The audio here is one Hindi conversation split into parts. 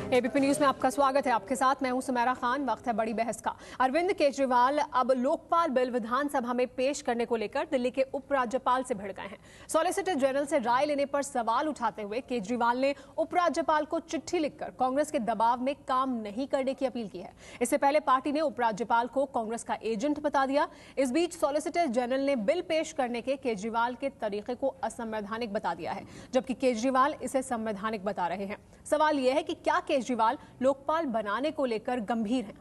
एबीपी न्यूज में आपका स्वागत है। आपके साथ मैं हूं सुमेरा खान। वक्त है बड़ी बहस का। अरविंद केजरीवाल अब लोकपाल बिल विधानसभा में पेश करने को लेकर दिल्ली के उपराज्यपाल से भिड़ गए हैं। सॉलिसिटर जनरल से राय लेने पर सवाल उठाते हुए केजरीवाल ने उपराज्यपाल को चिट्ठी लिखकर कांग्रेस के दबाव में काम नहीं करने की अपील की है। इससे पहले पार्टी ने उपराज्यपाल को कांग्रेस का एजेंट बता दिया। इस बीच सॉलिसिटर जनरल ने बिल पेश करने के केजरीवाल के तरीके को असंवैधानिक बता दिया है, जबकि केजरीवाल इसे संवैधानिक बता रहे हैं। सवाल यह है कि क्या केजरीवाल लोकपाल बनाने को लेकर गंभीर हैं?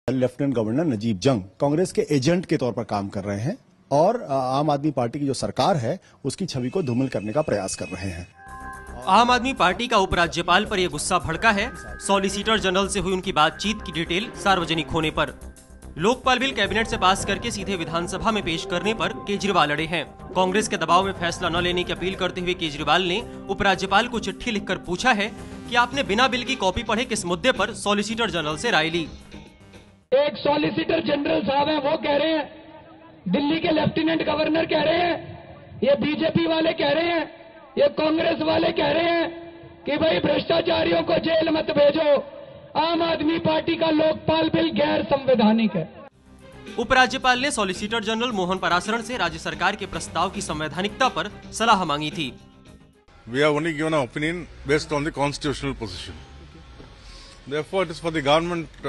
लेफ्टिनेंट गवर्नर नजीब जंग कांग्रेस के एजेंट के तौर पर काम कर रहे हैं और आम आदमी पार्टी की जो सरकार है उसकी छवि को धूमिल करने का प्रयास कर रहे हैं। आम आदमी पार्टी का उपराज्यपाल पर यह गुस्सा भड़का है सॉलिसिटर जनरल से हुई उनकी बातचीत की डिटेल सार्वजनिक होने पर। लोकपाल बिल कैबिनेट से पास करके सीधे विधानसभा में पेश करने पर केजरीवाल अड़े हैं। कांग्रेस के दबाव में फैसला न लेने की अपील करते हुए केजरीवाल ने उपराज्यपाल को चिट्ठी लिखकर पूछा है कि आपने बिना बिल की कॉपी पढ़े किस मुद्दे पर सॉलिसिटर जनरल से राय ली। एक सॉलिसिटर जनरल साहब हैं, वो कह रहे हैं, दिल्ली के लेफ्टिनेंट गवर्नर कह रहे हैं, ये बीजेपी वाले कह रहे हैं, ये कांग्रेस वाले कह रहे हैं कि भाई भ्रष्टाचारियों को जेल मत भेजो। आम आदमी पार्टी का लोकपाल बिल गैर संवैधानिक है। उपराज्यपाल ने सॉलिसिटर जनरल मोहन परासरण से राज्य सरकार के प्रस्ताव की संवैधानिकता पर सलाह मांगी थी। We have only given an opinion based on the constitutional position. Therefore, it is for the government,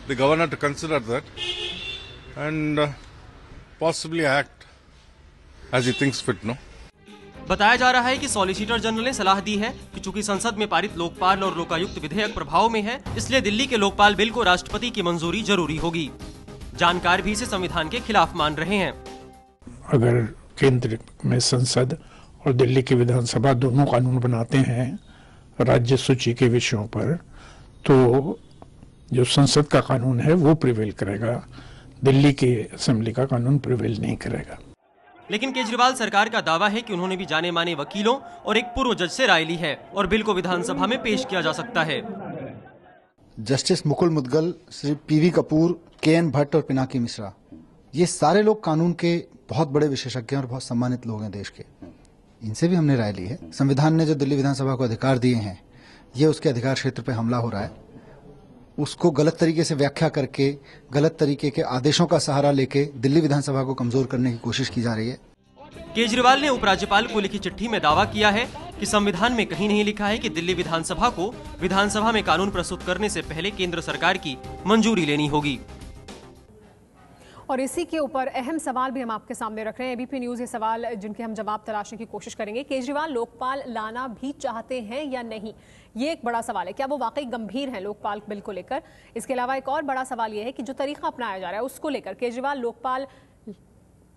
the governor to consider that and possibly act as he thinks fit. No. बताया जा रहा है कि सॉलिसिटर जनरल ने सलाह दी है कि चूंकि संसद में पारित लोकपाल और लोकायुक्त विधेयक प्रभाव में है, इसलिए दिल्ली के लोकपाल बिल को राष्ट्रपति की मंजूरी जरूरी होगी। जानकार भी इसे संविधान के खिलाफ मान रहे हैं। अगर केंद्र में संसद और दिल्ली की विधानसभा दोनों कानून बनाते हैं राज्य सूची के विषयों पर, तो जो संसद का कानून है वो प्रिवेल करेगा, दिल्ली की असेंबली का कानून प्रिवेल नहीं करेगा। लेकिन केजरीवाल सरकार का दावा है कि उन्होंने भी जाने माने वकीलों और एक पूर्व जज से राय ली है और बिल को विधानसभा में पेश किया जा सकता है। Justice Mukul Mudgal, Shri PV Kapoor, KN Bhatt और पिनाकी मिश्रा, ये सारे लोग कानून के बहुत बड़े विशेषज्ञ और बहुत सम्मानित लोग हैं देश के। इनसे भी हमने राय ली है। संविधान ने जो दिल्ली विधानसभा को अधिकार दिए हैं, ये उसके अधिकार क्षेत्र पर हमला हो रहा है। उसको गलत तरीके से व्याख्या करके, गलत तरीके के आदेशों का सहारा लेके दिल्ली विधानसभा को कमजोर करने की कोशिश की जा रही है। केजरीवाल ने उपराज्यपाल को लिखी चिट्ठी में दावा किया है कि संविधान में कहीं नहीं लिखा है कि दिल्ली विधानसभा को विधानसभा में कानून प्रस्तुत करने से पहले केंद्र सरकार की मंजूरी लेनी होगी। और इसी के ऊपर अहम सवाल भी हम आपके सामने रख रहे हैं। एबीपी न्यूज ये सवाल जिनके हम जवाब तलाशने की कोशिश करेंगे। केजरीवाल लोकपाल लाना भी चाहते हैं या नहीं, ये एक बड़ा सवाल है। क्या वो वाकई गंभीर हैं लोकपाल बिल को लेकर? इसके अलावा एक और बड़ा सवाल ये है कि जो तरीका अपनाया जा रहा है उसको लेकर केजरीवाल लोकपाल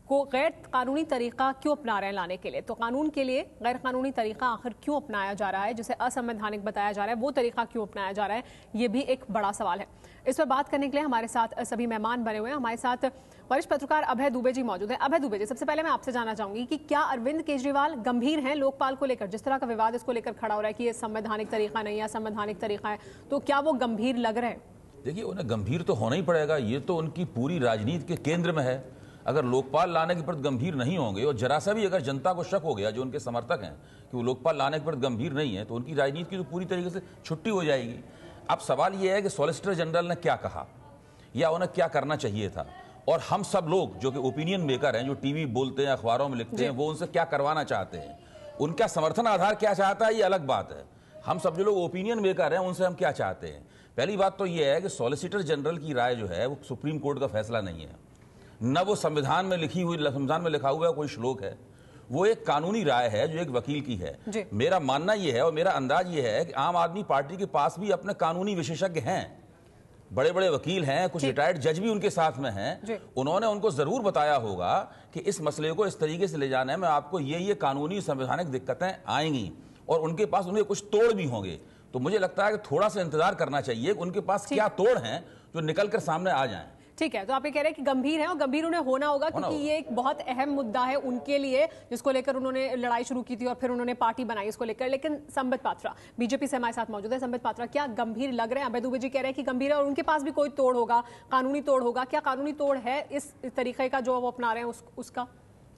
को गैर कानूनी तरीका क्यों अपना रहे हैं लाने के लिए? तो कानून के लिए गैर कानूनी तरीका आखिर क्यों अपनाया जा रहा है, जिसे असंवैधानिक बताया जा रहा है, वो तरीका क्यों अपनाया जा रहा है, ये भी एक बड़ा सवाल है। इस पर बात करने के लिए हमारे साथ सभी मेहमान बने हुए हैं। हमारे साथ वरिष्ठ पत्रकार अभय दुबे जी मौजूद हैं। अभय दुबे जी, सबसे पहले मैं आपसे जानना चाहूंगी कि क्या अरविंद केजरीवाल गंभीर हैं लोकपाल को लेकर? जिस तरह का विवाद इसको लेकर खड़ा हो रहा है कि ये संवैधानिक तरीका नहीं है, असंवैधानिक तरीका है, तो क्या वो गंभीर लग रहे हैं? देखिए, उन्हें गंभीर तो होना ही पड़ेगा। ये तो उनकी पूरी राजनीति के केंद्र में है। अगर लोकपाल लाने के प्रति गंभीर नहीं होंगे और जरा सा भी अगर जनता को शक हो गया, जो उनके समर्थक हैं, कि वो लोकपाल लाने के प्रति गंभीर नहीं है, तो उनकी राजनीति की तो पूरी तरीके से छुट्टी हो जाएगी। अब सवाल ये है कि सॉलिसिटर जनरल ने क्या कहा या उन्हें क्या करना चाहिए था, और हम सब लोग जो कि ओपिनियन मेकर हैं, जो टीवी बोलते हैं, अखबारों में लिखते हैं, वो उनसे क्या करवाना चाहते हैं, उनका समर्थन आधार क्या चाहता है, ये अलग बात है। हम सब जो लोग ओपिनियन मेकर हैं, उनसे हम क्या चाहते हैं? पहली बात तो ये है कि सॉलिसिटर जनरल की राय जो है वो सुप्रीम कोर्ट का फैसला नहीं है, न वो संविधान में संविधान में लिखा हुआ कोई श्लोक है। वो एक कानूनी राय है जो एक वकील की है। मेरा मानना यह है और मेरा अंदाज ये है कि आम आदमी पार्टी के पास भी अपने कानूनी विशेषज्ञ हैं, बड़े बड़े वकील हैं, कुछ रिटायर्ड जज भी उनके साथ में हैं। उन्होंने उनको जरूर बताया होगा कि इस मसले को इस तरीके से ले जाने में आपको ये कानूनी संवैधानिक दिक्कतें आएंगी और उनके पास उनके कुछ तोड़ भी होंगे। तो मुझे लगता है कि थोड़ा सा इंतजार करना चाहिए कि उनके पास क्या तोड़ हैं जो निकल कर सामने आ जाएं। ठीक है, तो आप ये कह रहे हैं कि गंभीर है और गंभीर उन्हें होना होगा, क्योंकि ये एक बहुत अहम मुद्दा है उनके लिए, जिसको लेकर उन्होंने लड़ाई शुरू की थी और फिर उन्होंने पार्टी बनाई इसको लेकर। लेकिन संबित पात्रा बीजेपी से हमारे साथ मौजूद है। संबित पात्रा, क्या गंभीर लग रहे हैं? अभय दुबे जी कह रहे हैं कि गंभीर है और उनके पास भी कोई तोड़ होगा, कानूनी तोड़ होगा। क्या कानूनी तोड़ है इस तरीके का जो वो अपना रहे हैं उसका?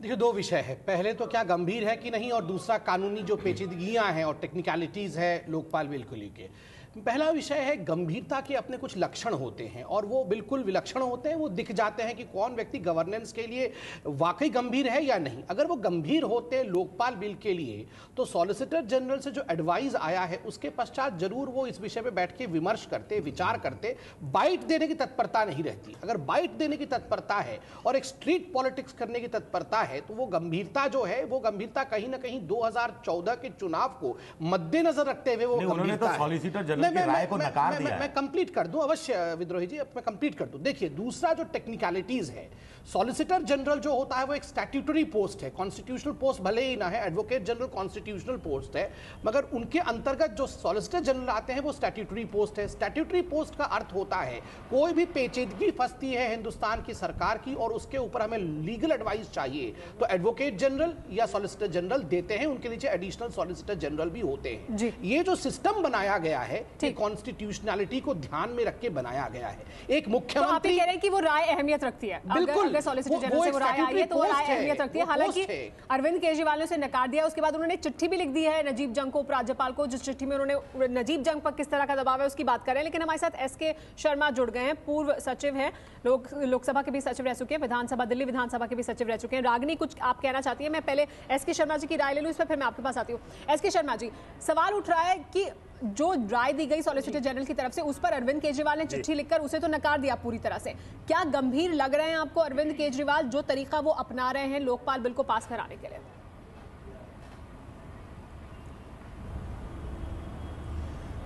देखिए, दो विषय है। पहले तो क्या गंभीर है कि नहीं, और दूसरा कानूनी जो पेचीदगियां हैं और टेक्निकलिटीज है लोकपाल बिल को लेके। पहला विषय है गंभीरता के अपने कुछ लक्षण होते हैं और वो बिल्कुल विलक्षण होते हैं। वो दिख जाते हैं कि कौन व्यक्ति गवर्नेंस के लिए वाकई गंभीर है या नहीं। अगर वो गंभीर होते लोकपाल बिल के लिए तो सॉलिसिटर जनरल से जो एडवाइस आया है उसके पश्चात जरूर वो इस विषय पे बैठ के विमर्श करते, विचार करते। बाइट देने की तत्परता नहीं रहती। अगर बाइट देने की तत्परता है और एक स्ट्रीट पॉलिटिक्स करने की तत्परता है तो वो गंभीरता जो है, वो गंभीरता कहीं ना कहीं 2014 के चुनाव को मद्देनजर रखते हुए वो गंभीरता है। मैं कंप्लीट कर दूं, अवश्य विद्रोही जी, मैं कंप्लीट कर दूं। देखिए, दूसरा जो टेक्निकलिटीज है, सॉलिसिटर जनरल जो होता है वो एक स्टैट्यूटरी पोस्ट है। कॉन्स्टिट्यूशनल पोस्ट भले ही ना है, एडवोकेट जनरल कॉन्स्टिट्यूशनल पोस्ट है, मगर उनके अंतर्गत जो सॉलिसिटर जनरल आते हैं वो स्टैट्यूटरी पोस्ट है। स्टैट्यूटरी पोस्ट का अर्थ होता है कोई भी पेचीदगी फंसती है हिंदुस्तान की सरकार की और उसके ऊपर हमें लीगल एडवाइस चाहिए तो एडवोकेट जनरल या सॉलिसिटर जनरल देते हैं। उनके नीचे एडिशनल सॉलिसिटर जनरल भी होते हैं। ये जो सिस्टम बनाया गया है कॉन्स्टिट्यूशनलिटी को ध्यान में रख के बनाया गया है। एक मुख्यमंत्री, तो आप ये कह रहे हैं कि वो राय अहमियत रखती है। बिल्कुल, अगर सॉलिसिटर जनरल से वो राय आई है तो वो राय अहमियत रखती है। हालांकि अरविंद केजरीवाल ने उसे नकार दिया। उसके बाद उन्होंने चिट्ठी भी लिख दी है नजीब जंग को, उपराज्यपाल को, जिस चिट्ठी में उन्होंने नजीब जंग पर किस तरह का दबाव है उसकी बात कर रहे हैं। लेकिन हमारे साथ एसके शर्मा जुड़ गए हैं, पूर्व सचिव हैं, लोकसभा के भी सचिव रह चुके हैं, विधानसभा, दिल्ली विधानसभा के भी सचिव रह चुके हैं। रागिनी, कुछ आप कहना चाहती है? मैं पहले एसके शर्मा जी की राय ले लूं, इस पर फिर मैं आपके पास आती हूँ। एसके शर्मा जी, सवाल उठ रहा है कि जो राय दी गई सॉलिसिटर जनरल की तरफ से उस पर अरविंद केजरीवाल ने चिट्ठी लिखकर उसे तो नकार दिया पूरी तरह से। क्या गंभीर लग रहे हैं आपको अरविंद केजरीवाल जो तरीका वो अपना रहे हैं लोकपाल बिल को पास कराने के लिए?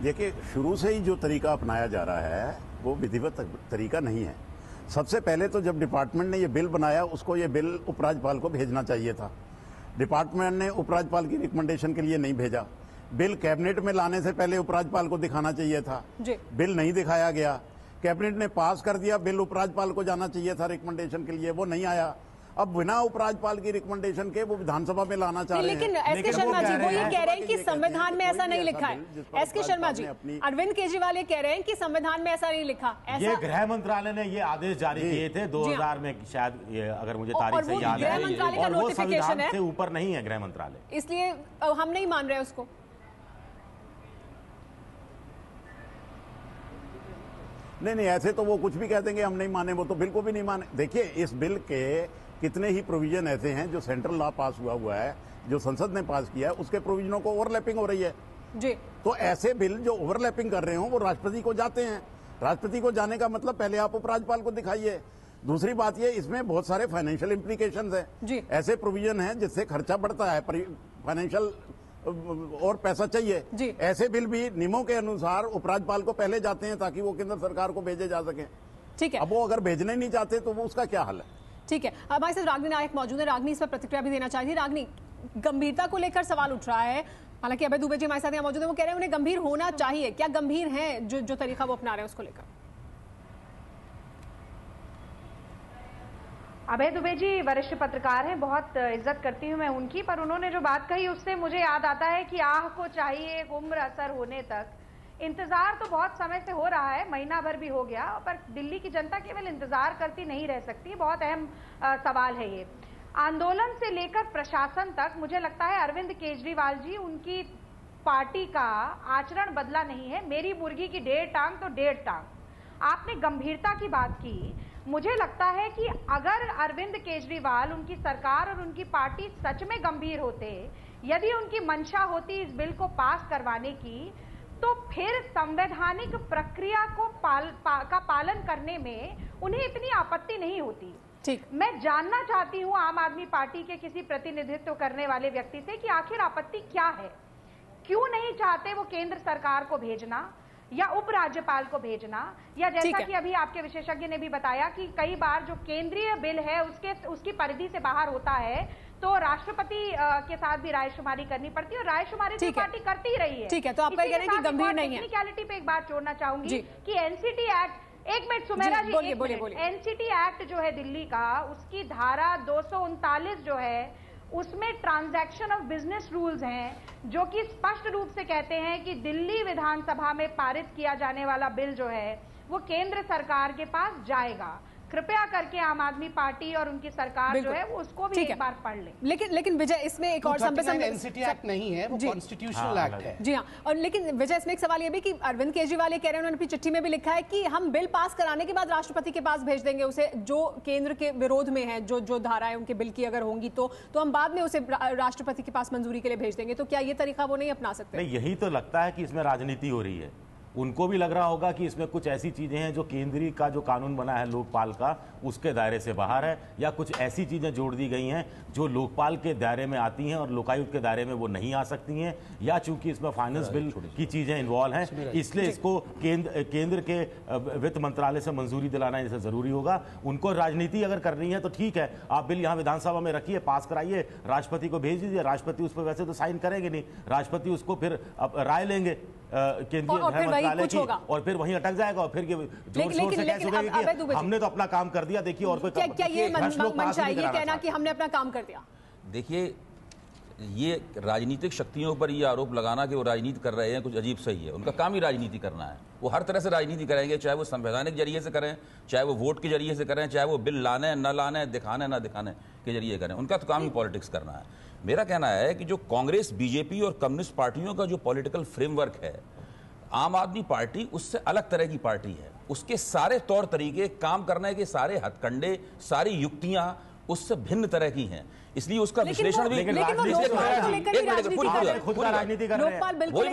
देखिए, शुरू से ही जो तरीका अपनाया जा रहा है वो विधिवत तरीका नहीं है। सबसे पहले तो जब डिपार्टमेंट ने ये बिल बनाया उसको ये बिल उपराज्यपाल को भेजना चाहिए था। डिपार्टमेंट ने उपराज्यपाल की रिकमेंडेशन के लिए नहीं भेजा। बिल कैबिनेट में लाने से पहले उपराज्यपाल को दिखाना चाहिए था, बिल नहीं दिखाया गया। कैबिनेट ने पास कर दिया, बिल उपराज्यपाल को जाना चाहिए था रिकमेंडेशन के लिए, वो नहीं आया। अब बिना उपराज्यपाल की रिकमेंडेशन के वो विधानसभा में लाना चाह रहे हैं। लेकिन एसके शर्मा जी वो ये कह रहे हैं कि संविधान में ऐसा नहीं लिखा है। एसके शर्मा जी, अरविंद केजरीवाल ये कह रहे हैं कि संविधान में ऐसा नहीं लिखा। ये गृह मंत्रालय ने ये आदेश जारी किए थे 2000 में, शायद ये, अगर मुझे तारीख से याद है, और वो संविधान से ऊपर नहीं है गृह मंत्रालय, इसलिए हम नहीं मान रहे उसको। नहीं, ऐसे तो वो कुछ भी कह देंगे हम नहीं माने, वो तो बिल्कुल भी नहीं माने। देखिए, इस बिल के कितने ही प्रोविजन ऐसे हैं जो सेंट्रल लॉ पास हुआ है, जो संसद ने पास किया है, उसके प्रोविजनों को ओवरलैपिंग हो रही है जी। तो ऐसे बिल जो ओवरलैपिंग कर रहे हो वो राष्ट्रपति को जाते हैं। राष्ट्रपति को जाने का मतलब पहले आप उपराज्यपाल को दिखाइए। दूसरी बात ये, इसमें बहुत सारे फाइनेंशियल इम्प्लीकेशंस हैं। ऐसे प्रोविजन हैं जिससे खर्चा बढ़ता है, फाइनेंशियल और पैसा चाहिए। ऐसे बिल भी नियमों के अनुसार उपराज्यपाल को पहले जाते हैं ताकि वो केंद्र सरकार को भेजे जा सके। ठीक है, अब वो अगर भेजने नहीं चाहते तो वो उसका क्या हल है? ठीक है, हमारे साथ रागिनी नायक मौजूद है। रागिनी इस पर प्रतिक्रिया भी देना चाहिए। रागिनी, गंभीरता को लेकर सवाल उठ रहा है, हालांकि अभय दुबे जी हमारे साथ यहाँ मौजूद है, वो कह रहे हैं उन्हें गंभीर होना चाहिए। क्या गंभीर है जो तरीका वो अपना रहे हैं उसको लेकर? अभय दुबे जी वरिष्ठ पत्रकार हैं, बहुत इज्जत करती हूं मैं उनकी, पर उन्होंने जो बात कही उससे मुझे याद आता है कि आह को चाहिए एक उम्र असर होने तक। इंतजार तो बहुत समय से हो रहा है, महीना भर भी हो गया, पर दिल्ली की जनता केवल इंतजार करती नहीं रह सकती। बहुत अहम सवाल है ये। आंदोलन से लेकर प्रशासन तक मुझे लगता है अरविंद केजरीवाल जी, उनकी पार्टी का आचरण बदला नहीं है। मेरी मुर्गी की 1.5 टांग तो 1.5 टांग। आपने गंभीरता की बात की, मुझे लगता है कि अगर अरविंद केजरीवाल, उनकी सरकार और उनकी पार्टी सच में गंभीर होते, यदि उनकी मंशा होती इस बिल को पास करवाने की, तो फिर संवैधानिक प्रक्रिया को पालन करने में उन्हें इतनी आपत्ति नहीं होती। ठीक, मैं जानना चाहती हूं आम आदमी पार्टी के किसी प्रतिनिधित्व करने वाले व्यक्ति से कि आखिर आपत्ति क्या है, क्यों नहीं चाहते वो केंद्र सरकार को भेजना या उपराज्यपाल को भेजना, या जैसा कि अभी आपके विशेषज्ञ ने भी बताया कि कई बार जो केंद्रीय बिल है उसकी परिधि से बाहर होता है तो राष्ट्रपति के साथ भी रायशुमारी करनी पड़ती है, और रायशुमारी तो पार्टी करती ही रही है। ठीक है, तो आप कह रहे हैं कि गंभीर नहीं है। टेक्निकलिटी पे एक बात जोड़ना चाहूंगी कि एनसीटी एक्ट, एक मिनट सुमेरा जी, एनसीटी एक्ट जो है दिल्ली का, उसकी धारा 239 जो है उसमें ट्रांजैक्शन ऑफ बिजनेस रूल्स हैं जो कि स्पष्ट रूप से कहते हैं कि दिल्ली विधानसभा में पारित किया जाने वाला बिल जो है वो केंद्र सरकार के पास जाएगा। कृपया करके आम आदमी पार्टी और उनकी सरकार जो है वो उसको भी एक बार पढ़ ले। लेकिन विजय, इसमें एक और एनसीटी एक्ट नहीं है, वो कॉन्स्टिट्यूशनल एक्ट है। जी हाँ, और लेकिन विजय, इसमें एक सवाल ये भी कि अरविंद केजरीवाल ये कह रहे हैं, उन्होंने अपनी चिट्ठी में भी लिखा है कि हम बिल पास कराने के बाद राष्ट्रपति के पास भेज देंगे उसे, जो केंद्र के विरोध में है, जो धाराएं उनके बिल की अगर होंगी तो हम बाद में उसे राष्ट्रपति के पास मंजूरी के लिए भेज देंगे। तो क्या ये तरीका वो नहीं अपना सकते? नहीं, यही तो लगता है कि इसमें राजनीति हो रही है। उनको भी लग रहा होगा कि इसमें कुछ ऐसी चीजें हैं जो केंद्रीय का जो कानून बना है लोकपाल का, उसके दायरे से बाहर है, या कुछ ऐसी चीजें जोड़ दी गई हैं जो लोकपाल के दायरे में आती हैं और लोकायुक्त के दायरे में वो नहीं आ सकती हैं, या चूंकि इसमें फाइनेंस बिल की चीजें इन्वॉल्व हैं, इसलिए इसको केंद्र के वित्त मंत्रालय से मंजूरी दिलाना जैसे जरूरी होगा। उनको राजनीति अगर करनी है तो ठीक है, आप बिल यहाँ विधानसभा में रखिए, पास कराइए, राष्ट्रपति को भेज दीजिए। राष्ट्रपति उस पर वैसे तो साइन करेंगे नहीं, राष्ट्रपति उसको फिर राय लेंगे केंद्रीय गृह मंत्रालय की, और फिर वहीं अटक जाएगा, और फिर जोर शोर से कह सकेंगे कि हमने तो अपना काम कर दिया, देखिए और कोई क्या ये कहना कि हमने अपना काम कर दिया? देखिए, ये राजनीतिक शक्तियों पर ये आरोप लगाना कि वो राजनीति कर रहे हैं कुछ अजीब सही है। उनका काम ही राजनीति करना है, वो हर तरह से राजनीति करेंगे, चाहे वो संवैधानिक जरिए से करें, चाहे वो वोट के जरिए से करें, चाहे वो बिल लाने न लाने, दिखाने न दिखाने के जरिए करें, उनका तो काम ही पॉलिटिक्स करना है। मेरा कहना है कि जो कांग्रेस, बीजेपी और कम्युनिस्ट पार्टियों का जो पॉलिटिकल फ्रेमवर्क है, आम आदमी पार्टी उससे अलग तरह की पार्टी है। उसके सारे तौर तरीके, काम करने के सारे हथकंडे, सारी युक्तियां उससे भिन्न तरह की हैं। इसलिए उसका विश्लेषण भी राजनीति कर रहे हैं, बिल्कुल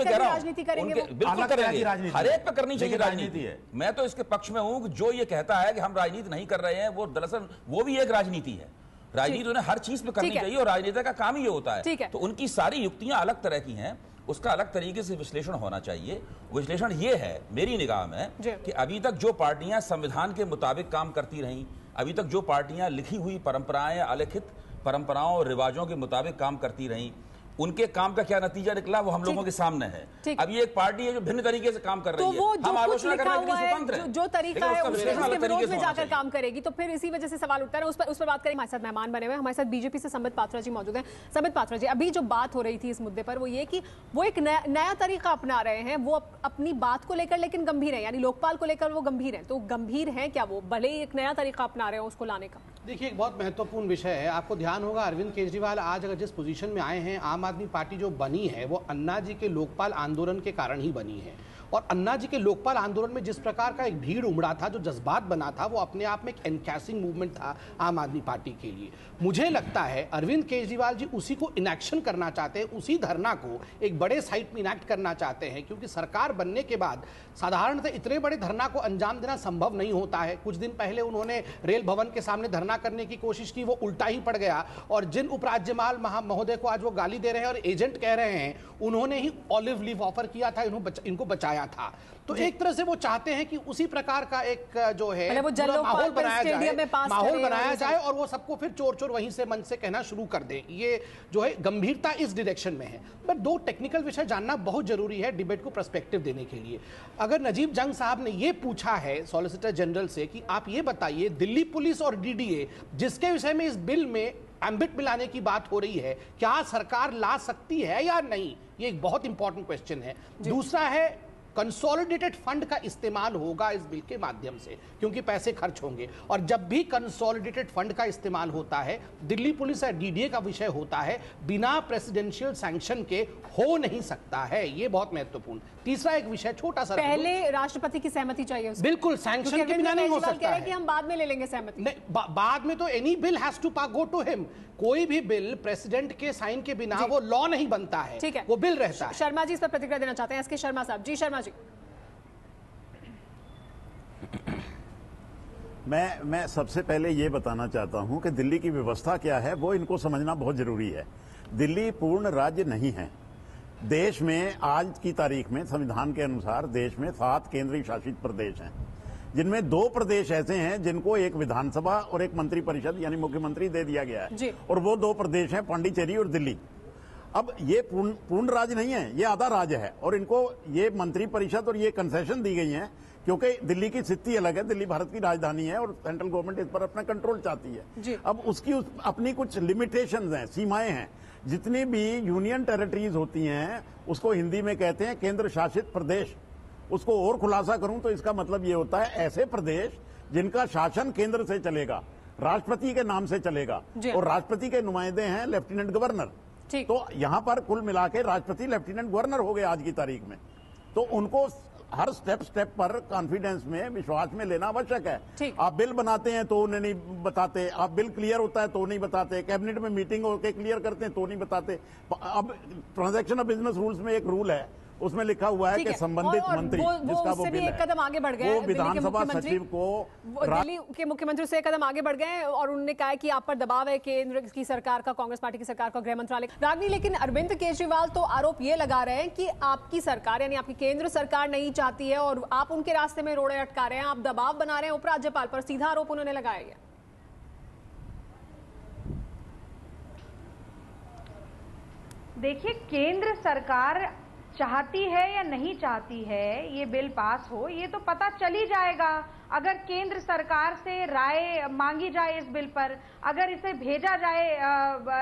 करेंगे, हर एक पे करनी चाहिए राजनीति है। मैं तो इसके पक्ष में हूं जो ये कहता है कि हम राजनीति नहीं कर रहे हैं, वो दरअसल वो भी एक राजनीति है। राजनीति उन्हें हर चीज पे करनी चाहिए और राजनीति का काम ही ये होता है। तो उनकी सारी युक्तियां अलग तरह की हैं, उसका अलग तरीके से विश्लेषण होना चाहिए। विश्लेषण ये है मेरी निगाह में कि अभी तक जो पार्टियां संविधान के मुताबिक काम करती रहीं, अभी तक जो पार्टियां लिखी हुई परंपराएं या अलिखित परंपराओं और रिवाजों के मुताबिक काम करती रहीं, उनके काम का क्या नतीजा निकला वो हम लोगों के सामने है। अब ये एक पार्टी है जो भिन्न तरीके से काम कर रही है, हम आलोचना करने के लिए स्वतंत्र हैं, जो तरीका है उसके विरोध में जाकर काम करेगी, तो फिर इसी वजह से सवाल उठता है। उस पर बात करेंगे। हमारे साथ मेहमान बने हुए, हमारे साथ बीजेपी से संबित पात्रा जी मौजूद हैं। संबित पात्रा जी, अभी जो बात हो रही थी इस मुद्दे पर वो ये कि वो एक नया तरीका अपना रहे हैं, वो अपनी बात को लेकर लेकिन गंभीर है, यानी लोकपाल को लेकर वो गंभीर है। तो गंभीर है क्या वो, भले ही एक नया तरीका अपना रहे हैं उसको लाने का? देखिए, एक बहुत महत्वपूर्ण विषय है। आपको ध्यान होगा अरविंद केजरीवाल आज अगर जिस पोजीशन में आए हैं, आम आदमी पार्टी जो बनी है वो अन्ना जी के लोकपाल आंदोलन के कारण ही बनी है। और अन्ना जी के लोकपाल आंदोलन में जिस प्रकार का एक भीड़ उमड़ा था, जो जज्बात बना था, वो अपने आप में एक एनकैसिंग मूवमेंट था आम आदमी पार्टी के लिए। मुझे लगता है अरविंद केजरीवाल जी उसी को इनएक्शन करना चाहते हैं, उसी धरना को एक बड़े साइट में इनैक्ट करना चाहते हैं, क्योंकि सरकार बनने के बाद साधारणतः इतने बड़े धरना को अंजाम देना संभव नहीं होता है। कुछ दिन पहले उन्होंने रेल भवन के सामने धरना करने की कोशिश की, वो उल्टा ही पड़ गया, और जिन उपराज्यपाल महोदय को आज वो गाली दे रहे हैं और एजेंट कह रहे हैं, उन्होंने ही ऑलिव लीव ऑफर किया था, इनको बचाया था। तो एक तरह से वो चाहते हैं कि उसी प्रकार का एक जो है माहौल बनाया जाए और वो सबको फिर चोर चोर वहीं से मन से कहना शुरू कर दे। ये जो है गंभीरता इस डायरेक्शन में है। बट दो टेक्निकल विषय जानना बहुत जरूरी है डिबेट को पर्सपेक्टिव देने के लिए। अगर नजीब जंग साहब ने ये पूछा है सॉलिसिटर जनरल से कि आप ये बताइए, दिल्ली पुलिस और डीडीए जिसके विषय में इस बिल में एम्बिट मिलाने की बात हो रही है, क्या सरकार ला सकती है या नहीं, ये एक बहुत इंपॉर्टेंट क्वेश्चन है। दूसरा है कंसोलिडेटेड फंड का इस्तेमाल होगा इस बिल के माध्यम से, क्योंकि पैसे खर्च होंगे, और जब भी कंसोलिडेटेड फंड का इस्तेमाल होता है, दिल्ली पुलिस या डीडीए का विषय होता है, बिना प्रेसिडेंशियल सैंक्शन के हो नहीं सकता है। ये बहुत महत्वपूर्ण। तीसरा एक विषय छोटा सा, पहले राष्ट्रपति की सहमति चाहिए। बिल्कुल, सैंक्शन के बिना नहीं हो सकता है। कि हम बाद में ले लेंगे सहमति। नहीं, बाद में तो any bill has to go to him. कोई भी बिल प्रेसिडेंट के साइन के बिना वो लॉ नहीं बनता है, ठीक है, वो बिल रहता है। शर्मा जी इस पर प्रतिक्रिया देना चाहते हैं, एसके शर्मा साहब। जी शर्मा जी। मैं सबसे पहले ये बताना चाहता हूं कि दिल्ली की व्यवस्था क्या है वो इनको समझना बहुत जरूरी है। दिल्ली पूर्ण राज्य नहीं है। देश में आज की तारीख में संविधान के अनुसार देश में 7 केंद्रीय शासित प्रदेश हैं, जिनमें 2 प्रदेश ऐसे हैं जिनको एक विधानसभा और एक मंत्रिपरिषद यानी मुख्यमंत्री दे दिया गया है, और वो 2 प्रदेश हैं पांडिचेरी और दिल्ली। अब ये पूर्ण राज्य नहीं है, ये आधा राज्य है, और इनको ये मंत्रिपरिषद और ये कंसेशन दी गई है क्योंकि दिल्ली की स्थिति अलग है। दिल्ली भारत की राजधानी है और सेंट्रल गवर्नमेंट इस पर अपना कंट्रोल चाहती है। अब उसकी अपनी कुछ लिमिटेशंस हैं, सीमाएं हैं। जितनी भी यूनियन टेरिटरीज होती हैं उसको हिंदी में कहते हैं केंद्र शासित प्रदेश। उसको और खुलासा करूं तो इसका मतलब ये होता है ऐसे प्रदेश जिनका शासन केंद्र से चलेगा, राष्ट्रपति के नाम से चलेगा, और राष्ट्रपति के नुमाइंदे हैं लेफ्टिनेंट गवर्नर। तो यहां पर कुल मिला के राष्ट्रपति लेफ्टिनेंट गवर्नर हो गए आज की तारीख में। तो उनको हर स्टेप पर कॉन्फिडेंस में, विश्वास में लेना आवश्यक है। आप बिल बनाते हैं तो उन्हें नहीं बताते, आप बिल क्लियर होता है तो नहीं बताते, कैबिनेट में मीटिंग होकर क्लियर करते हैं तो नहीं बताते। अब ट्रांजैक्शन ऑफ बिजनेस रूल्स में एक रूल है, उसमें लिखा हुआ है कि संबंधित मंत्री जिसका वो बिल एक कदम आगे बढ़ गए, वो विधानसभा सचिव को, दिल्ली के मुख्यमंत्री से एक कदम आगे बढ़ गए और उन्होंने कहा कि आप पर दबाव है केंद्र की सरकार का, कांग्रेस पार्टी की सरकार का, गृह मंत्रालय। रागनी, लेकिन अरविंद केजरीवाल तो आरोप ये लगा रहे हैं कि आपकी सरकार यानी आपकी केंद्र सरकार नहीं चाहती है और आप उनके रास्ते में रोड़े अटका रहे हैं, आप दबाव बना रहे हैं उपराज्यपाल पर। सीधा आरोप उन्होंने लगाया है। देखिए, केंद्र सरकार चाहती है या नहीं चाहती है ये बिल पास हो, ये तो पता चल ही जाएगा अगर केंद्र सरकार से राय मांगी जाए इस बिल पर, अगर इसे भेजा जाए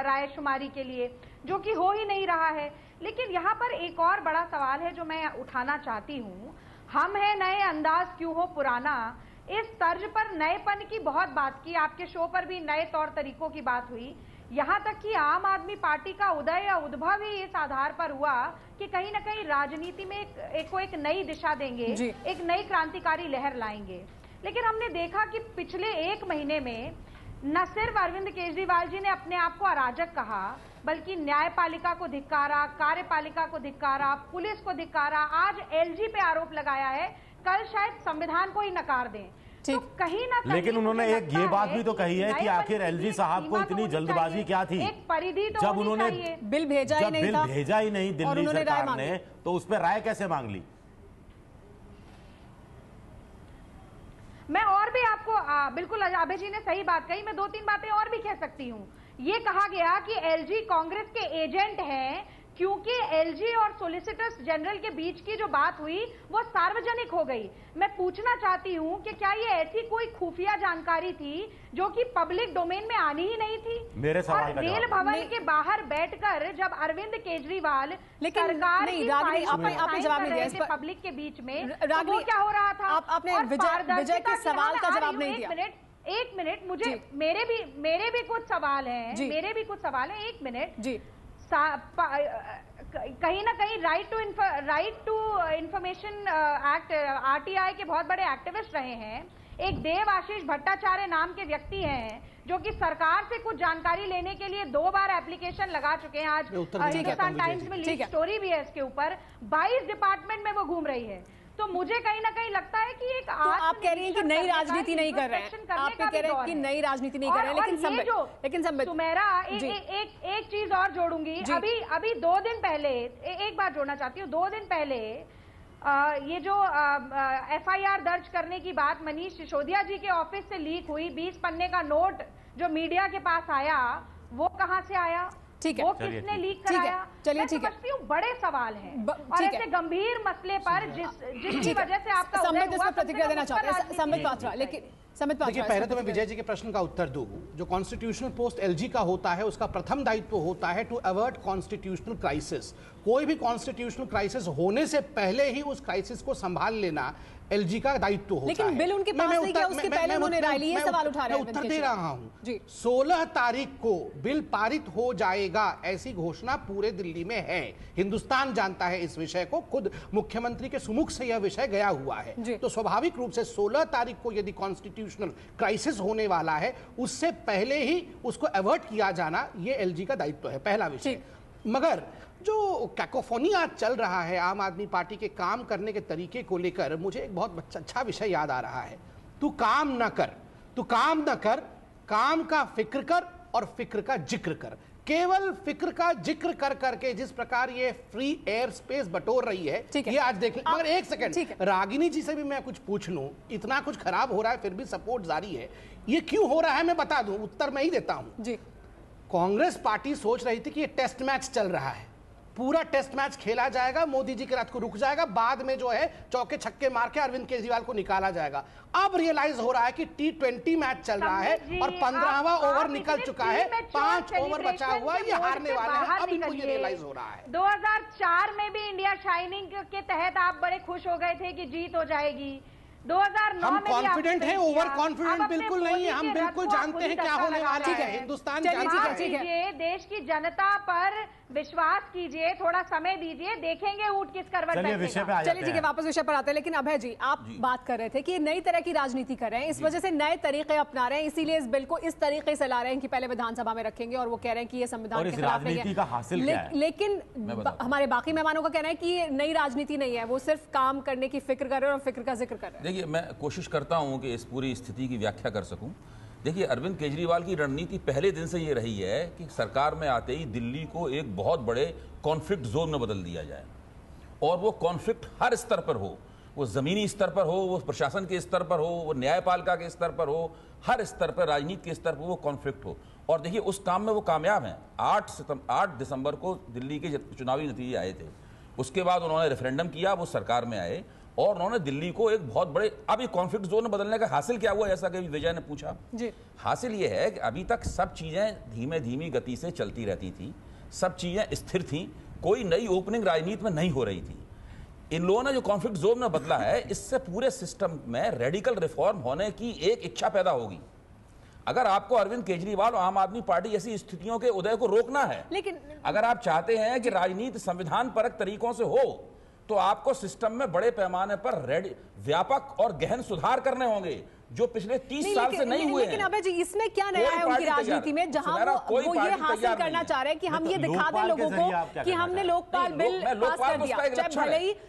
रायशुमारी के लिए, जो कि हो ही नहीं रहा है। लेकिन यहाँ पर एक और बड़ा सवाल है जो मैं उठाना चाहती हूँ। हम है नए, अंदाज क्यों हो पुराना, इस तर्ज पर नएपन की बहुत बात की, आपके शो पर भी नए तौर तरीकों की बात हुई। यहाँ तक कि आम आदमी पार्टी का उदय या उद्भव ही इस आधार पर हुआ कि कहीं ना कहीं राजनीति में एक नई दिशा देंगे, एक नई क्रांतिकारी लहर लाएंगे। लेकिन हमने देखा कि पिछले एक महीने में न सिर्फ अरविंद केजरीवाल जी ने अपने आप को अराजक कहा, बल्कि न्यायपालिका को धिक्कारा, कार्यपालिका को धिक्कारा, पुलिस को धिक्कारा, आज एलजी पे आरोप लगाया है, कल शायद संविधान को ही नकार दें। तो कहीं ना कहीं, लेकिन उन्होंने एक ये बात भी तो कही है कि आखिर एलजी साहब को इतनी जल्दबाजी क्या थी, एक परिधि तो जब उन्होंने बिल भेजा ही नहीं था, भेजा ही नहीं दिल्ली सरकार ने, तो उस पर राय कैसे मांग ली? मैं और भी आपको बिल्कुल अभय जी ने सही बात कही, मैं 2-3 बातें और भी कह सकती हूँ। ये कहा गया कि एलजी कांग्रेस के एजेंट हैं क्योंकि एलजी और सॉलिसिटर्स जनरल के बीच की जो बात हुई वो सार्वजनिक हो गई। मैं पूछना चाहती हूं कि क्या ये ऐसी कोई खुफिया जानकारी थी जो कि पब्लिक डोमेन में आनी ही नहीं थी? मेरे सवाल का रेल भवन के बाहर बैठकर जब अरविंद केजरीवाल सरकार की आपने जवाब नहीं दिया पब्लिक के बीच में, तो वो क्या हो रहा था? आपने विजय के सवाल का जवाब नहीं दिया। एक मिनट, मुझे मेरे भी कुछ सवाल हैं, मेरे भी कुछ सवाल हैं, एक मिनट जी। कहीं ना कहीं right to information act, RTI के बहुत बड़े एक्टिविस्ट रहे हैं। एक देव आशीष भट्टाचार्य नाम के व्यक्ति हैं जो कि सरकार से कुछ जानकारी लेने के लिए 2 बार एप्लीकेशन लगा चुके हैं। आज हिंदुस्तान टाइम्स में लीक स्टोरी भी है इसके ऊपर। 22 डिपार्टमेंट में वो घूम रही है। तो मुझे कहीं ना कहीं लगता है कि एक तो आप कह रही हैं कि नई राजनीति नहीं कर रहे हैं, आप कह रहे हैं कि नई राजनीति नहीं कर रहे हैं, लेकिन सुमेरा एक चीज और जोड़ूंगी। अभी 2 दिन पहले एक बात जोड़ना चाहती हूँ। 2 दिन पहले ये जो एफआईआर दर्ज करने की बात मनीष सिसोदिया जी के ऑफिस से लीक हुई, 20 पन्ने का नोट जो मीडिया के पास आया, वो कहां से आया? ठीक है, वो किसने लीक कराया? चलिए ठीक है, बड़े सवाल हैं और ऐसे गंभीर मसले पर जिसकी वजह से आपका संबित इसमें प्रतिक्रिया देना चाहते हैं संबित पात्रा। लेकिन देखिए, पहले तो मैं विजय जी के प्रश्न का उत्तर दूं। जो कॉन्स्टिट्यूशनल पोस्ट एलजी का होता है उसका प्रथम दायित्व होता है टू अवर्ट कॉन्स्टिट्यूशनल क्राइसिस। कोई भी कॉन्स्टिट्यूशनल क्राइसिस होने से पहले ही उस क्राइसिस को संभाल लेना एलजी का दायित्व होता है। लेकिन बिल उनके पास नहीं गया, उसके पहले उन्होंने राय ली, ये सवाल उठा रहे हैं। उत्तर दे रहा हूं। 16 तारीख को बिल पारित हो जाएगा ऐसी घोषणा पूरे दिल्ली में है। हिंदुस्तान जानता है इस विषय को, खुद मुख्यमंत्री के सुमुख से यह विषय गया हुआ है। तो स्वाभाविक रूप से 16 तारीख को यदि कॉन्स्टिट्यूशनल क्राइसिस होने वाला है, उससे पहले ही उसको अवॉइड किया जाना ये एलजी का दायित्व है, पहला विषय। मगर जो कैकोफोनी आज चल रहा है आम आदमी पार्टी के काम करने के तरीके को लेकर, मुझे एक बहुत अच्छा विषय याद आ रहा है। तू काम न कर, काम का फिक्र कर और फिक्र का जिक्र कर। केवल फिक्र का जिक्र कर करके जिस प्रकार ये फ्री एयर स्पेस बटोर रही है, ये आज देख ले। मगर एक सेकंड, रागिनी जी से भी मैं कुछ पूछ लूं। इतना कुछ खराब हो रहा है फिर भी सपोर्ट जारी है, ये क्यों हो रहा है? मैं बता दूं, उत्तर मैं ही देता हूं जी। कांग्रेस पार्टी सोच रही थी कि ये टेस्ट मैच चल रहा है, पूरा टेस्ट मैच खेला जाएगा, मोदी जी के रात को रुक जाएगा, बाद में जो है चौके छक्के मार के अरविंद केजरीवाल को निकाला जाएगा। अब रियलाइज हो रहा है कि T20 मैच चल रहा है और 15वां ओवर निकल चुका है, 5 ओवर बचा हुआ है, ये हारने वाले हैं। अब इनको ये रियलाइज हो रहा है। 2004 में भी इंडिया शाइनिंग के तहत आप बड़े खुश हो गए थे कि जीत हो जाएगी। 2009 हम में भी कॉन्फिडेंट आपने हैं, किया। ओवर कॉन्फिडेंट अब अपने बिल्कुल नहीं है। हम मोदी के बिल्कुल रथ को जानते हैं पूरी क्या तरह होने लगा वाला दिया है। हिंदुस्तान चलिए, जानता ठीक है। है। कीजिए, देश की जनता पर विश्वास कीजिए, थोड़ा समय दीजिए, देखेंगे ऊंट किस करवट चलिए विषय पे बैठेगा। आ जाते चलिए ठीक है, हैं। वापस विषय पर आते हैं। लेकिन अभय जी, आप बात कर रहे थे कि नई तरह की राजनीति कर रहे हैं, इस वजह से नए तरीके अपना रहे हैं, इसीलिए इस बिल को इस तरीके से ला रहे हैं कि पहले विधानसभा में रखेंगे और वो कह रहे हैं कि ये संविधान और के इस खिलाफ नहीं राजनीति है। का हासिल क्या है? लेकिन हमारे बाकी मेहमानों का कहना है कि ये नई राजनीति नहीं है, वो सिर्फ काम करने की फिक्र कर रहे हैं और फिक्र का जिक्र कर रहे हैं। देखिए, मैं कोशिश करता हूं कि इस पूरी स्थिति की व्याख्या कर सकूं। देखिए, अरविंद केजरीवाल की रणनीति पहले दिन से ये रही है कि सरकार में आते ही दिल्ली को एक बहुत बड़े कॉन्फ्लिक्ट जोन में बदल दिया जाए, और वो कॉन्फ्लिक्ट हर स्तर पर हो, वो जमीनी स्तर पर हो, वो प्रशासन के स्तर पर हो, वो न्यायपालिका के स्तर पर हो, हर स्तर पर, राजनीति के स्तर पर वो कॉन्फ्लिक्ट हो। और देखिए, उस काम में वो कामयाब हैं। 8 दिसंबर को दिल्ली के चुनावी नतीजे आए थे, उसके बाद उन्होंने रेफरेंडम किया, वो सरकार में आए और उन्होंने दिल्ली को एक बहुत बड़े, अब ये कॉन्फ्लिक्ट जोन में बदलने का हासिल क्या हुआ, जैसा कि विजय ने पूछा जी। हासिल ये है कि अभी तक सब चीजें धीमी गति से चलती रहती थी, सब चीजें स्थिर थी, कोई नई ओपनिंग राजनीति में नहीं हो रही थी। इन लोगों ने जो कॉन्फ्लिक्ट जोन में बदला है, इससे पूरे सिस्टम में रेडिकल रिफॉर्म होने की एक इच्छा पैदा होगी। अगर आपको अरविंद केजरीवाल और आम आदमी पार्टी ऐसी स्थितियों के उदय को रोकना है, लेकिन अगर आप चाहते हैं कि राजनीति संविधान परक तरीकों से हो, तो आपको सिस्टम में बड़े पैमाने पर व्यापक और गहन सुधार करने होंगे, जो पिछले 30 साल से नहीं हुए हैं। लेकिन अबे जी, इसमें क्या नया है उनकी राजनीति में, जहां वो ये हासिल करना चाह रहे हैं कि हम ये दिखा दें लोगों को कि हमने लोकपाल बिल पास कर दिया,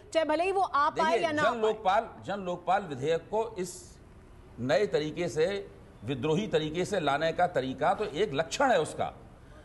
चाहे भले ही वो आ पाए या ना। जन लोकपाल विधेयक को इस नए तरीके से, विद्रोही तरीके से लाने का तरीका तो एक लक्षण है उसका।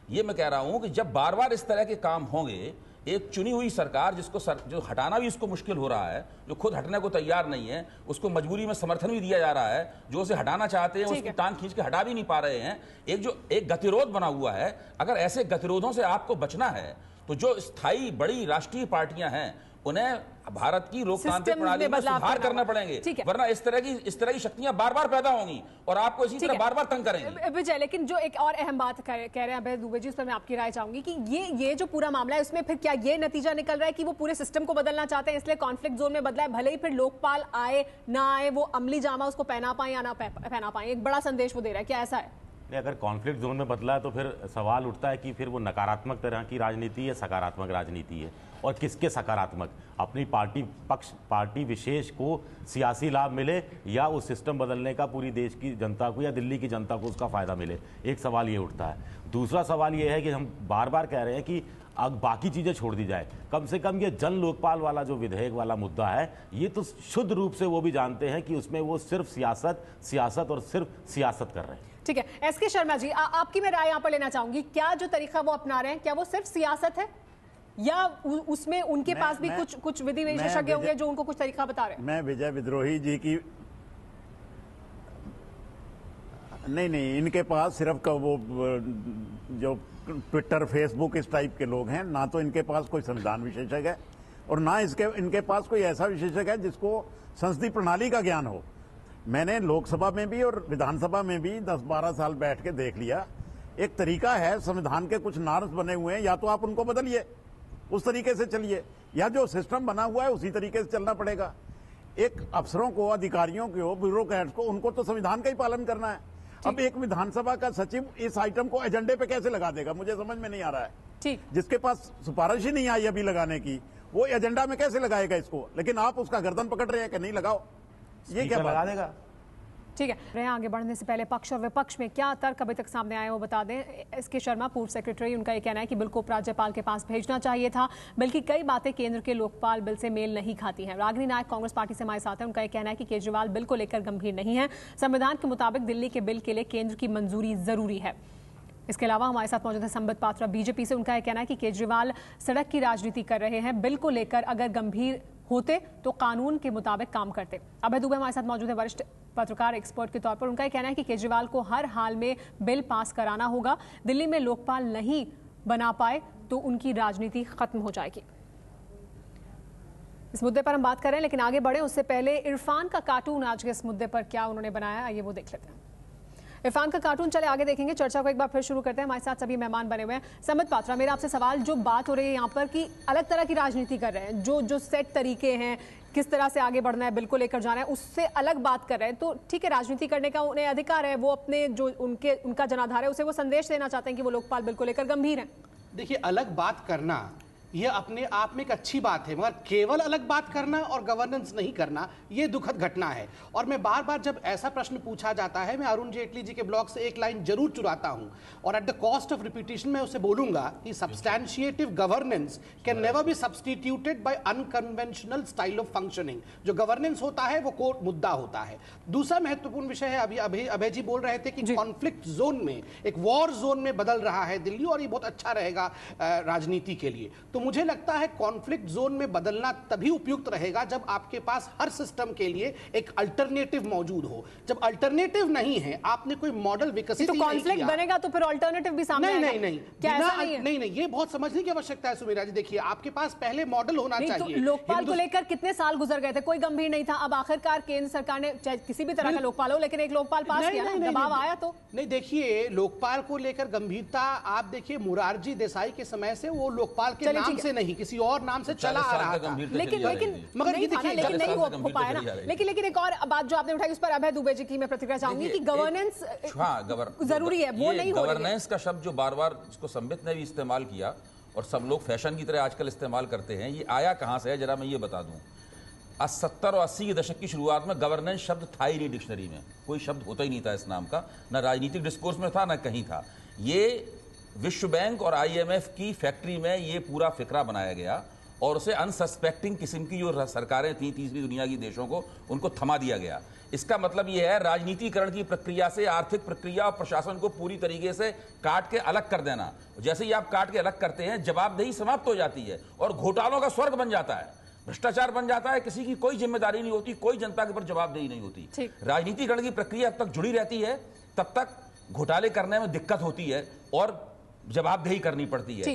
ये मैं कह रहा हूं कि जब बार बार इस तरह के काम होंगे, एक चुनी हुई सरकार जो हटाना भी उसको मुश्किल हो रहा है, जो खुद हटने को तैयार नहीं है, उसको मजबूरी में समर्थन भी दिया जा रहा है, जो उसे हटाना चाहते हैं उसकी टांग खींच के हटा भी नहीं पा रहे हैं, एक गतिरोध बना हुआ है। अगर ऐसे गतिरोधों से आपको बचना है, तो जो स्थायी बड़ी राष्ट्रीय पार्टियां हैं, उन्हें भारत की लोकतांत्रिक प्रणाली में सुधार करना पड़ेंगे, वरना इस तरह की शक्तियां बार बार पैदा होंगी और आपको इसी तरह बार बार तंग करेंगी। विजय, लेकिन जो एक और अहम बात कह रहे हैं अभय दुबे जी, उस पर मैं आपकी राय चाहूंगी कि ये जो पूरा मामला है, उसमें फिर क्या ये नतीजा निकल रहा है कि वो पूरे सिस्टम को बदलना चाहते हैं, इसलिए कॉन्फ्लिक्ट जोन में बदला है, भले ही फिर लोकपाल आए ना आए, वो अमली जामा उसको पहना पाए या ना पहना पाए, एक बड़ा संदेश वो दे रहा है, क्या ऐसा है? अगर कॉन्फ्लिक्ट जोन में बदला है तो फिर सवाल उठता है कि फिर वो नकारात्मक तरह की राजनीति है, सकारात्मक राजनीति है, और किसके सकारात्मक? अपनी पार्टी विशेष को सियासी लाभ मिले, या उस सिस्टम बदलने का पूरी देश की जनता को या दिल्ली की जनता को उसका फायदा मिले? एक सवाल ये उठता है। दूसरा सवाल ये है कि हम बार बार कह रहे हैं कि अब बाकी चीजें छोड़ दी जाए, कम से कम ये जन लोकपाल वाला जो विधेयक वाला मुद्दा है, ये तो शुद्ध रूप से वो भी जानते हैं कि उसमें वो सिर्फ सियासत और सिर्फ सियासत कर रहे हैं। ठीक है, एसके शर्मा जी, आपकी मैं राय यहाँ पर लेना चाहूंगी। क्या जो तरीका वो अपना रहे हैं, क्या वो सिर्फ सियासत है, या उसमें उनके पास भी कुछ विधि विशेषज्ञ होंगे जो उनको कुछ तरीका बता रहे हैं? मैं विजय विद्रोही जी की नहीं, इनके पास सिर्फ वो जो ट्विटर फेसबुक इस टाइप के लोग हैं, ना तो इनके पास कोई संविधान विशेषज्ञ है और ना इनके पास कोई ऐसा विशेषज्ञ है जिसको संसदीय प्रणाली का ज्ञान हो। मैंने लोकसभा में भी और विधानसभा में भी 10-12 साल बैठ के देख लिया। एक तरीका है, संविधान के कुछ नॉर्म्स बने हुए हैं, या तो आप उनको बदलिए, उस तरीके से चलिए, या जो सिस्टम बना हुआ है उसी तरीके से चलना पड़ेगा। एक अफसरों को, अधिकारियों को, ब्यूरोक्रेट्स को, उनको तो संविधान का ही पालन करना है। अब एक विधानसभा का सचिव इस आइटम को एजेंडे पे कैसे लगा देगा, मुझे समझ में नहीं आ रहा है। ठीक, जिसके पास सिफारिश ही नहीं आई अभी लगाने की, वो एजेंडा में कैसे लगाएगा इसको? लेकिन आप उसका गर्दन पकड़ रहे हैं कि नहीं लगाओ, ये क्या लगा देगा? ठीक है, आगे बढ़ने से पहले पक्ष और विपक्ष में क्या तर्क अभी तक सामने आए वो बता दें। एसके शर्मा, पूर्व सेक्रेटरी, उनका ये कहना है कि बिल को उपराज्यपाल के पास भेजना चाहिए था, बल्कि कई बातें केंद्र के लोकपाल बिल से मेल नहीं खाती हैं। रागिनी नायक कांग्रेस पार्टी से हमारे साथ हैं, उनका ये कहना है कि केजरीवाल बिल को लेकर गंभीर नहीं है, संविधान के मुताबिक दिल्ली के बिल के लिए केंद्र की मंजूरी जरूरी है। इसके अलावा हमारे साथ मौजूद है संबित पात्रा बीजेपी से, उनका यह कहना है कि केजरीवाल सड़क की राजनीति कर रहे हैं, बिल को लेकर अगर गंभीर होते तो कानून के मुताबिक काम करते। अभय दुबे हमारे साथ मौजूद है, वरिष्ठ पत्रकार, एक्सपर्ट के तौर पर, उनका यह कहना है कि केजरीवाल को हर हाल में बिल पास कराना होगा, दिल्ली में लोकपाल नहीं बना पाए तो उनकी राजनीति खत्म हो जाएगी। इस मुद्दे पर हम बात कर रहे हैं, लेकिन आगे बढ़े उससे पहले इरफान का कार्टून आज के इस मुद्दे पर क्या उन्होंने बनाया, आइए वो देख लेते हैं। इरफान का कार्टून चले आगे देखेंगे, चर्चा को एक बार फिर शुरू करते हैं। हमारे साथ सभी मेहमान बने हुए हैं। समत पात्रा, मेरा आपसे सवाल, जो बात हो रही है यहाँ पर कि अलग तरह की राजनीति कर रहे हैं, जो सेट तरीके हैं, किस तरह से आगे बढ़ना है, बिल को लेकर जाना है, उससे अलग बात कर रहे हैं, तो ठीक है, राजनीति करने का उन्हें अधिकार है, वो अपने जो उनका जनाधार है उसे वो संदेश देना चाहते हैं कि वो लोकपाल बिल को लेकर गंभीर हैं। देखिए, अलग बात करना ये अपने आप में एक अच्छी बात है, मगर केवल अलग बात करना और गवर्नेंस नहीं करना ये दुखद घटना है। और मैं बार बार जब ऐसा प्रश्न पूछा जाता है, मैं अरुण जेटली जी के ब्लॉग से एक लाइन जरूर चुराता हूं और at the cost of repetition मैं उसे बोलूंगा कि substantiative governance can never be substituted by unconventional style of functioning. जो गवर्नेंस होता है वो कोर्ट मुद्दा होता है। दूसरा महत्वपूर्ण विषय है, अभी अभय जी बोल रहे थे कि कॉन्फ्लिक्ट जोन में, एक वॉर जोन में बदल रहा है दिल्ली और ये बहुत अच्छा रहेगा राजनीति के लिए। तो मुझे लगता है कॉन्फ्लिक्ट जोन में बदलना तभी उपयुक्त रहेगा जब आपके पास हर सिस्टम के लिए एक अल्टरनेटिव मौजूद हो। जब अल्टरनेटिव नहीं है, आपने कोई मॉडल विकसित तो कॉन्फ्लिक्ट बनेगा तो फिर अल्टरनेटिव भी सामने आएगा। नहीं, ये बहुत समझने की आवश्यकता है सुमेरा जी। देखिए, आपके पास पहले मॉडल होना चाहिए। तो लोकपाल को लेकर कितने साल गुजर गए थे, कोई गंभीर नहीं था। अब आखिरकार केंद्र सरकार ने, चाहे किसी भी तरह का लोकपाल हो, लेकिन एक लोकपाल पास किया, दबाव आया तो नहीं। देखिए, लोकपाल को लेकर गंभीरता आप देखिए, मुरारजी देसाई के समय से वो लोकपाल के नाम से नहीं, किसी और नाम से चला आ रहा था। लेकिन मगर ये देखिए, लेकिन नहीं हो पाया ना। लेकिन एक और बात जो आपने उठाई, उस पर अभय दुबे जी की मैं प्रतिक्रिया चाहूंगी कि गवर्नेंस जरूरी है, वो नहीं हो रही है। गवर्नेंस का शब्द जो बार बार जिसको संबित ने भी इस्तेमाल किया और सब लोग फैशन की तरह आजकल इस्तेमाल करते हैं, ये आया कहां से है जरा मैं ये बता दूं। 70 और 80 के दशक की शुरुआत में गवर्नेंस शब्द था ही नहीं डिक्शनरी में, कोई शब्द होता ही नहीं था इस नाम का, ना राजनीतिक डिस्कोर्स में था ना कहीं था। ये विश्व बैंक और IMF की फैक्ट्री में ये पूरा फिक्रा बनाया गया और उसे अनसस्पेक्टिंग किस्म की जो सरकारें थी तीसरी दुनिया की देशों को, उनको थमा दिया गया। इसका मतलब यह है राजनीतिकरण की प्रक्रिया से आर्थिक प्रक्रिया और प्रशासन को पूरी तरीके से काट के अलग कर देना। जैसे ही आप काट के अलग करते हैं, जवाबदेही समाप्त हो जाती है और घोटालों का स्वर्ग बन जाता है, भ्रष्टाचार बन जाता है, किसी की कोई जिम्मेदारी नहीं होती, कोई जनता के ऊपर जवाबदेही नहीं होती। राजनीतिकरण की प्रक्रिया जब तक जुड़ी रहती है तब तक घोटाले करने में दिक्कत होती है और जवाबदेही करनी पड़ती है।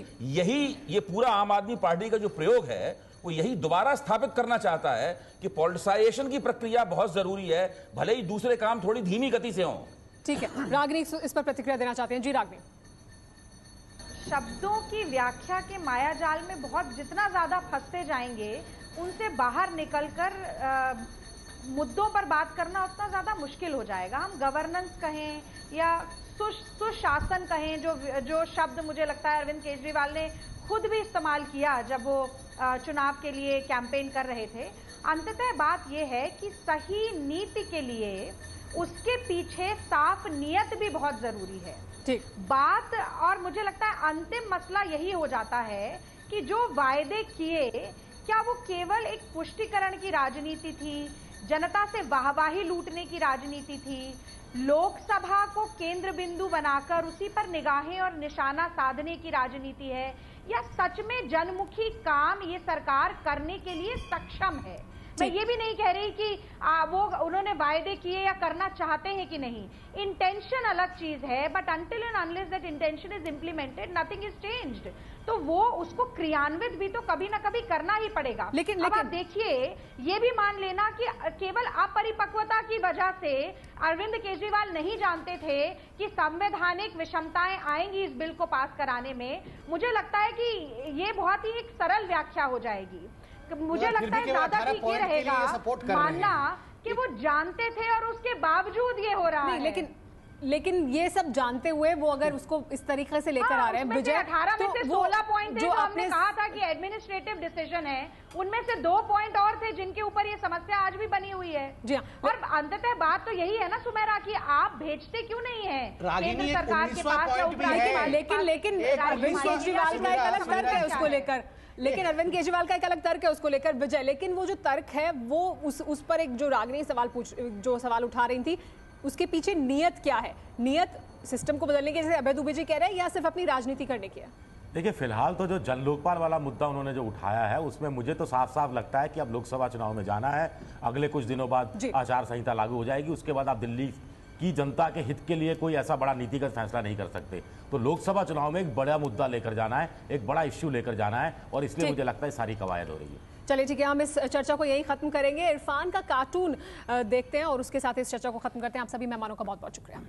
ये पूरा आम आदमी पार्टी का जो प्रयोग है वो यही दोबारा स्थापित करना चाहता है कि पॉलिटिसाइजेशन की प्रक्रिया बहुत जरूरी है, भले ही दूसरे काम थोड़ी धीमी गति से हों। ठीक है, रागिनी इस पर प्रतिक्रिया देना चाहते हैं। जी रागिनी। शब्दों की व्याख्या के मायाजाल में बहुत जितना ज्यादा फंसते जाएंगे, उनसे बाहर निकलकर मुद्दों पर बात करना उतना ज्यादा मुश्किल हो जाएगा। हम गवर्नेंस कहें या सुशासन कहें, जो शब्द मुझे लगता है अरविंद केजरीवाल ने खुद भी इस्तेमाल किया जब वो चुनाव के लिए कैंपेन कर रहे थे। अंततः बात यह है कि सही नीति के लिए उसके पीछे साफ नियत भी बहुत जरूरी है। ठीक बात, और मुझे लगता है अंतिम मसला यही हो जाता है कि जो वायदे किए, क्या वो केवल एक पुष्टिकरण की राजनीति थी, जनता से वाहवाही लूटने की राजनीति थी, लोकसभा को केंद्र बिंदु बनाकर उसी पर निगाहें और निशाना साधने की राजनीति है, या सच में जनमुखी काम ये सरकार करने के लिए सक्षम है? मैं ये भी नहीं कह रही कि वो उन्होंने वायदे किए या करना चाहते हैं कि नहीं। इंटेंशन अलग चीज है, but until and unless that intention is implemented nothing is changed. तो वो उसको क्रियान्वित भी तो कभी ना कभी करना ही पड़ेगा। लेकिन आप देखिए, ये भी मान लेना कि केवल अपरिपक्वता की वजह से अरविंद केजरीवाल नहीं जानते थे कि संवैधानिक विषमताएं आएंगी इस बिल को पास कराने में। मुझे लगता है कि ये बहुत ही एक सरल व्याख्या हो जाएगी। मुझे लगता है ज्यादा ठीक ये रहेगा मानना कि वो जानते थे और उसके बावजूद ये हो रहा है। लेकिन ये सब जानते हुए वो अगर उसको इस तरीके से लेकर आ रहे हैं, विजय 18 में से 16 पॉइंट जो आपने कहा था कि एडमिनिस्ट्रेटिव डिसीजन है, उनमें से 2 पॉइंट और थे जिनके ऊपर ये समस्या आज भी बनी हुई है। जी हाँ। और अंततः बात तो यही है ना सुमेरा, कि आप भेजते क्यों नहीं है केंद्र सरकार के पास या लेकिन अरविंद केजरीवाल का एक अलग तर्क है उसको लेकर, लेकिन अरविंद केजरीवाल का एक अलग तर्क है उसको लेकर विजय। लेकिन वो जो तर्क है वो उस पर एक जो रागिनी जो सवाल उठा रही थी, उसके पीछे नियत क्या है? नियत सिस्टम को बदलने की, जैसे अभय दुबे जी कह रहे हैं, या सिर्फ अपनी राजनीति करने की है? देखिए, फिलहाल तो जो जन लोकपाल वाला मुद्दा उन्होंने जो उठाया है, उसमें मुझे तो साफ साफ लगता है कि अब लोकसभा चुनाव में जाना है, अगले कुछ दिनों बाद आचार संहिता लागू हो जाएगी, उसके बाद आप दिल्ली की जनता के हित के लिए कोई ऐसा बड़ा नीतिगत फैसला नहीं कर सकते। तो लोकसभा चुनाव में एक बड़ा मुद्दा लेकर जाना है, एक बड़ा इश्यू लेकर जाना है, और इसलिए मुझे लगता है सारी कवायद हो रही है। चलिए ठीक है, हम इस चर्चा को यही खत्म करेंगे। इरफान का कार्टून देखते हैं और उसके साथ इस चर्चा को खत्म करते हैं। आप सभी मेहमानों का बहुत बहुत शुक्रिया।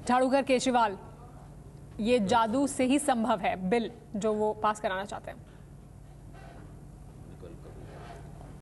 झाड़ूगर केजरीवाल, ये जादू से ही संभव है बिल जो वो पास कराना चाहते हैं।